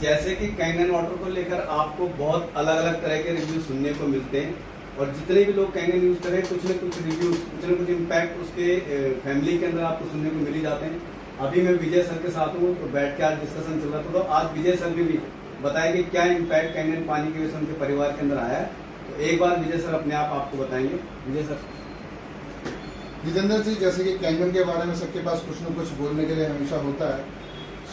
जैसे कि Kangen water को लेकर आपको बहुत अलग अलग तरह के रिव्यू सुनने को मिलते हैं और जितने भी लोग कैंगन यूज करें कुछ न कुछ रिव्यू कुछ न कुछ इम्पैक्ट उसके फैमिली के अंदर आपको सुनने को मिल ही जाते हैं। अभी मैं विजय सर के साथ हूँ, तो बैठ के आज डिस्कशन चल रहा था, तो आज विजय सर भी बताया कि क्या इम्पैक्ट कैंगन पानी की वजह से उनके परिवार के अंदर आया है। तो एक बार विजय सर अपने आप आपको बताएंगे। विजय सर। जितेंद्र जी, जैसे कि कैंगन के बारे में सबके पास कुछ न कुछ बोलने के लिए हमेशा होता है।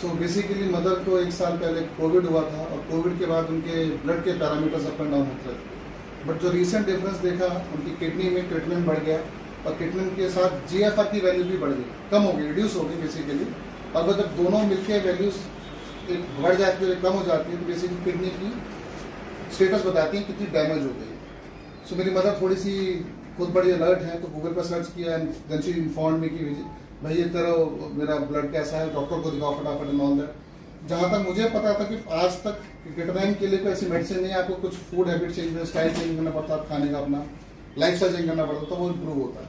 सो बेसिकली मदर को 1 साल पहले कोविड हुआ था और कोविड के बाद उनके ब्लड के पैरामीटर्स अप एंड डाउन होते थे। बट जो रीसेंट डिफरेंस देखा, उनकी किडनी में क्रिएटिनिन बढ़ गया और क्रिएटिनिन के साथ जीएफआर की वैल्यू भी बढ़ गई, कम हो गई, रिड्यूस हो गई बेसिकली। और वो जब दोनों मिलकर वैल्यूज बढ़ जाती है, कम हो जाती है, तो बेसिकली किडनी की स्टेटस बताती है कितनी डैमेज हो गई। सो मेरी मदर थोड़ी सी खुद बड़ी अलर्ट है, तो गूगल पर सर्च किया, देन शी इन्फॉर्म्ड मी कि भाई ये तरह मेरा ब्लड कैसा है, डॉक्टर को दिखाओ फटाफट एंड ऑल दैट। जहाँ तक मुझे पता था कि आज तक क्रिएटिनिन के लिए कोई ऐसी मेडिसिन नहीं है, आपको कुछ food habit change, style change करना पड़ता है, खाने का अपना लाइफ स्टाइल चेंज करना पड़ता है, तो वो इम्प्रूव होता है।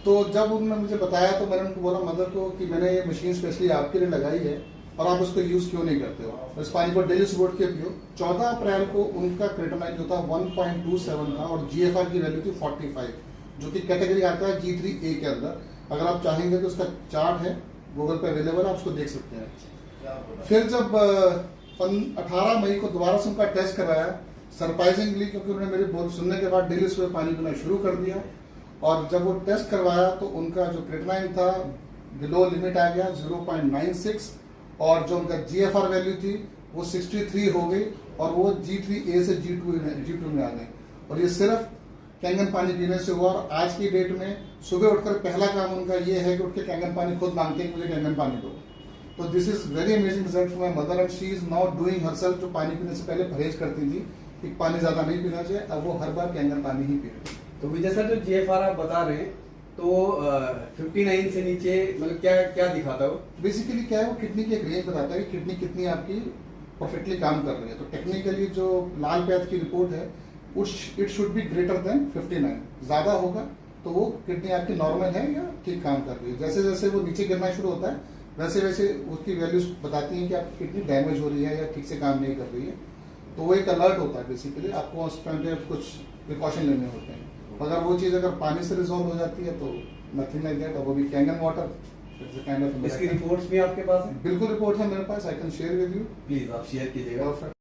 तो जब उन्होंने मुझे बताया तो मैंने उनको बोला मदर को कि मैंने ये मशीन स्पेशली आपके लिए लगाई है और आप उसको यूज क्यों नहीं करते हो, इस पानी को डेली सुबह उठ के पियो। 14 अप्रैल को उनका क्रिएटिनिन जो था 1.27 था और जीएफआर की वैल्यू थी 45, जो कि कैटेगरी आता है G3A के अंदर। अगर आप चाहेंगे तो उसका चार्ट है, गूगल पे अवेलेबल है, आप उसको देख सकते हैं। फिर जब 18 मई को दोबारा से उनका टेस्ट कराया, सरप्राइजिंगली, क्योंकि उन्होंने मेरी बोल सुनने के बाद डेली सुबह पानी पीना शुरू कर दिया, और जब वो टेस्ट करवाया तो उनका जो क्रिएटिनिन था बिलो लिमिट आ गया 0.96 और जो उनका जीएफआर वैल्यू थी वो 63 हो गई और वो G3A से G2 में आ गए। और ये सिर्फ कैंगन पानी पीने से हुआ। और आज की डेट में सुबह उठकर पहला काम उनका ये है कि उठ के कैंगन पानी खुद मांगते हैं, मुझे कैंगन पानी दो। तो this is very amazing result for my mother and she is now doing herself. जो पानी पीने से पहले परहेज करती थी कि पानी ज्यादा नहीं पीना चाहिए, अब वो हर बार कैंगन पानी ही पी रही है। तो विजय सर, जो जीएफआर आप बता रहे हैं तो 59 से नीचे मतलब क्या क्या दिखाता है वो? बेसिकली क्या है, वो किडनी की एक रेंज बताता है कि किडनी कितनी आपकी परफेक्टली काम कर रही है। तो टेक्निकली जो लाल पैथ की रिपोर्ट है, it should be greater than 59। ज्यादा होगा तो वो किडनी आपकी नॉर्मल है या ठीक काम कर रही है। जैसे जैसे वो नीचे गिरना शुरू होता है वैसे वैसे उसकी वैल्यूज बताती हैं कि आपकी किडनी डैमेज हो रही है या ठीक से काम नहीं कर रही है। तो वो एक अलर्ट होता है बेसिकली, आपको उस टाइम पे कुछ प्रिकॉशन लेने होते हैं। अगर वो चीज़ अगर पानी से रिजॉल्व हो जाती है तो नथिंग लाइक दैट, और वो भी Kangen water, it's a kind of. इसकी रिपोर्ट्स भी आपके पास है? बिल्कुल रिपोर्ट है मेरे पास, I can share with you. Please आप शेयर कीजिएगा।